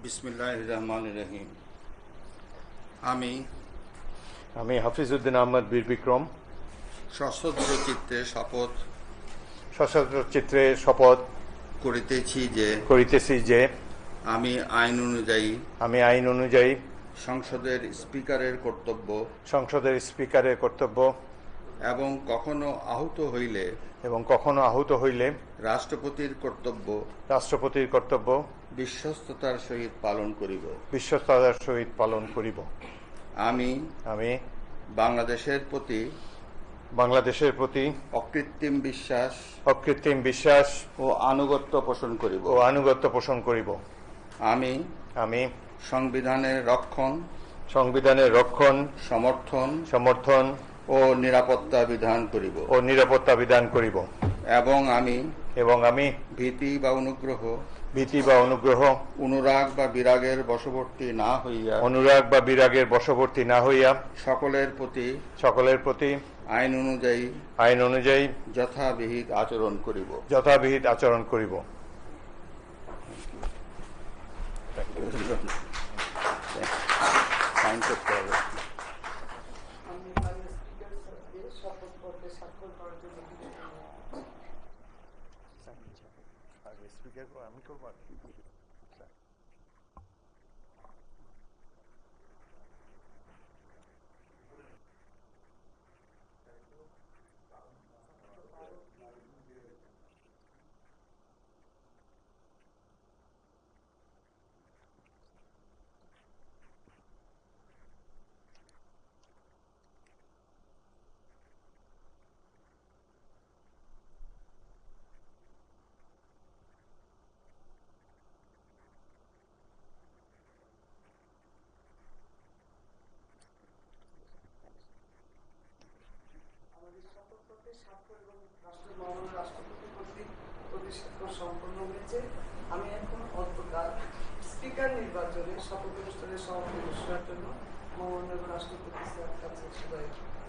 বিসমিল্লাহির রহমানির রহিম। আমি হাফিজউদ্দিন আহমদ বীর বিক্রম সশস্ত্র চিত্তে শপথ করিতেছি যে আমি আইন অনুযায়ী সংসদের স্পিকারের কর্তব্য এবং কখনো আহত হইলে রাষ্ট্রপতির কর্তব্য বিশ্বস্ততার সহিত পালন করিব। আমি বাংলাদেশের প্রতি অকৃত্রিম বিশ্বাস ও আনুগত্য পোষণ করিব। আমি সংবিধানের রক্ষণ সমর্থন ও নিরাপত্তা বিধান করিব এবং আমি ভীতি বা অনুগ্রহ অনুরাগ বা বিরাগের বশবর্তী না হইয়া সকলের প্রতি আইন অনুযায়ী যথাবিহিত আচরণ করিব। সাইন করতে হবে। আমি করবো। রাষ্ট্রপতি কর্তৃক প্রতিষ্ঠিত সম্পন্ন হয়েছে। আমি এখন অন্তকাল স্পিকার নির্বাচনে শপথ অনুষ্ঠানের সভাপতি ঘোষণার জন্য মহামান্য রাষ্ট্রপতি স্যারের কাছে সবাই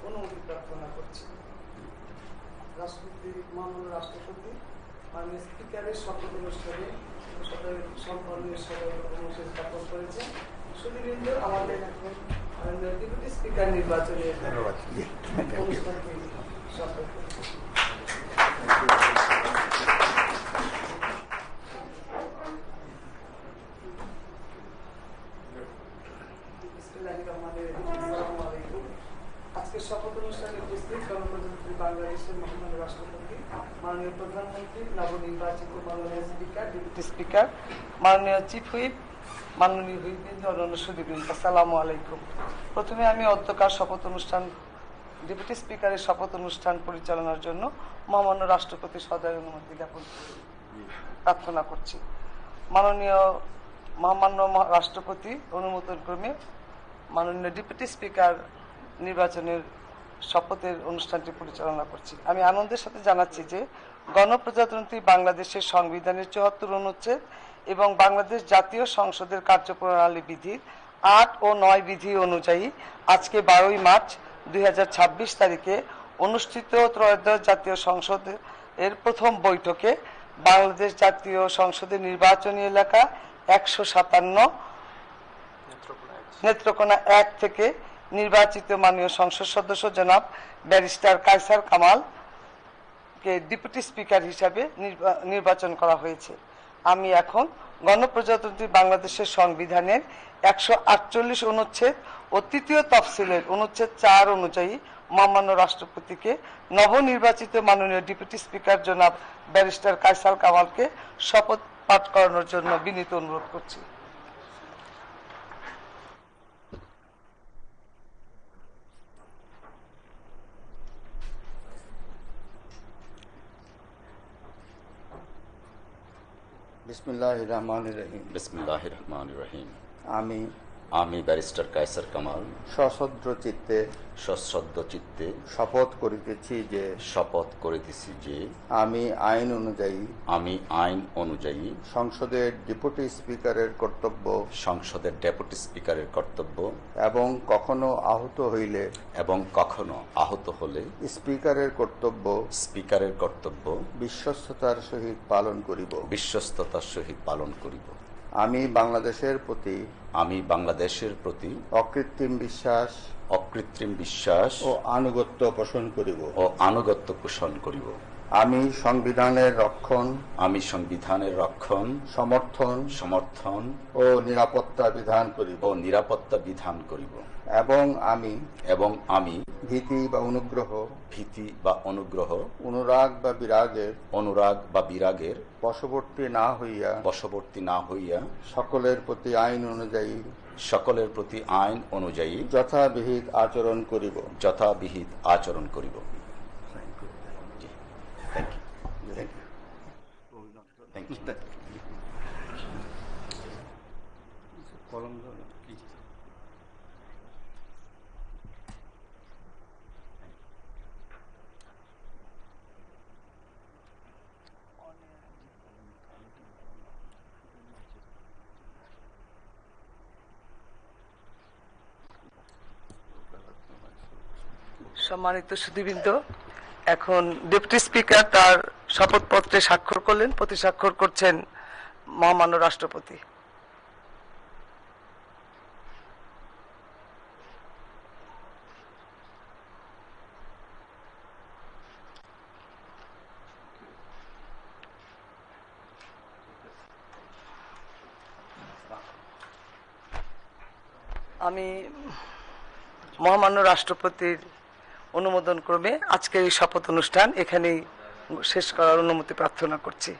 অনুমতি প্রার্থনা করছি। মহামান্য রাষ্ট্রপতি মাননীয় স্পিকারের শপথ অনুষ্ঠানে সম্পন্নের সবাই অনুষ্ঠিত স্থাপন করেছেন। সুধীবৃন্দ, আমাদের এখন ডেপুটি স্পিকার নির্বাচনের অনুষ্ঠানটি শপথ করছি। আজকে শপথ অনুষ্ঠানে উপস্থিত গণপ্রজাতন্ত্রী বাংলাদেশের মহামান্য রাষ্ট্রপতি, মাননীয় প্রধানমন্ত্রী, নবনির্বাচিত মাননীয় স্পিকার, ডেপুটি স্পিকার, মাননীয় চিফ হুইপ, মাননীয় হুইপবৃন্দ, অন্যান্য সুধীবৃন্দ, আসসালামু আলাইকুম। প্রথমে আমি অধ্যকার ডেপুটি স্পিকারের শপথ অনুষ্ঠান পরিচালনার জন্য মহামান্য রাষ্ট্রপতি সদয় অনুমতি জ্ঞাপন প্রার্থনা করছি। মহামান্য রাষ্ট্রপতি অনুমোদন ক্রমে মাননীয় ডেপুটি স্পিকার নির্বাচনের শপথের অনুষ্ঠানটি পরিচালনা করছি। আমি আনন্দের সাথে জানাচ্ছি যে গণপ্রজাতন্ত্রী বাংলাদেশের সংবিধানের ৭৪ অনুচ্ছেদ এবং বাংলাদেশ জাতীয় সংসদের কার্যপ্রণালী বিধির ৮ ও ৯ বিধি অনুযায়ী আজকে ১২ই মার্চ ২০২৬ তারিখে অনুষ্ঠিত ত্রয়োদশ জাতীয় সংসদের প্রথম বৈঠকে বাংলাদেশ জাতীয় সংসদের নির্বাচনী এলাকা ১৫৭ নেত্রকোনা ১ থেকে নির্বাচিত মাননীয় সংসদ সদস্য জনাব ব্যারিস্টার কায়সার কামালকে ডেপুটি স্পিকার হিসাবে নির্বাচন করা হয়েছে। আমি এখন গণপ্রজাতন্ত্রী বাংলাদেশের সংবিধানের ১৪৮ অনুচ্ছেদ ও তৃতীয় তফসিলের অনুচ্ছেদ ৪ অনুযায়ী মহামান্য রাষ্ট্রপতিকে নবনির্বাচিত মাননীয় ডেপুটি স্পিকার জনাব ব্যারিস্টার কায়সার কামালকে শপথ পাঠ করানোর জন্য বিনীত অনুরোধ করছি। বিসমিল্লাহির রহমানির রহিম। আমি ব্যারিস্টার কায়সার কামাল সশ্রদ্ধ চিত্তে শপথ করিতেছি যে আমি আইন অনুযায়ী সংসদের ডেপুটি স্পিকারের কর্তব্য এবং কখনো আহত হইলে স্পিকারের কর্তব্য বিশ্বস্ততার সহিত পালন করিব। আমি বাংলাদেশের প্রতি অকৃত্রিম বিশ্বাস ও আনুগত্য পোষণ করিব। আমি সংবিধানের রক্ষণ, সমর্থন ও নিরাপত্তা বিধান করিব। এবং আমি ভীতি বা অনুগ্রহ, অনুরাগ বা বিরাগের বশবর্তী না হইয়া সকলের প্রতি আইন অনুযায়ী যথাবিহিত আচরণ করিব। Thank you. সম্মানিত সুধীবৃন্দ, এখন ডেপুটি স্পিকার তার শপথপত্রে স্বাক্ষর করলেন। প্রতি স্বাক্ষর করছেন মহামান্য রাষ্ট্রপতি। আমি মহামান্য রাষ্ট্রপতির অনুমোদন ক্রমে আজকের এই শপথ অনুষ্ঠান এখানেই শেষ করার অনুমতি প্রার্থনা করছি।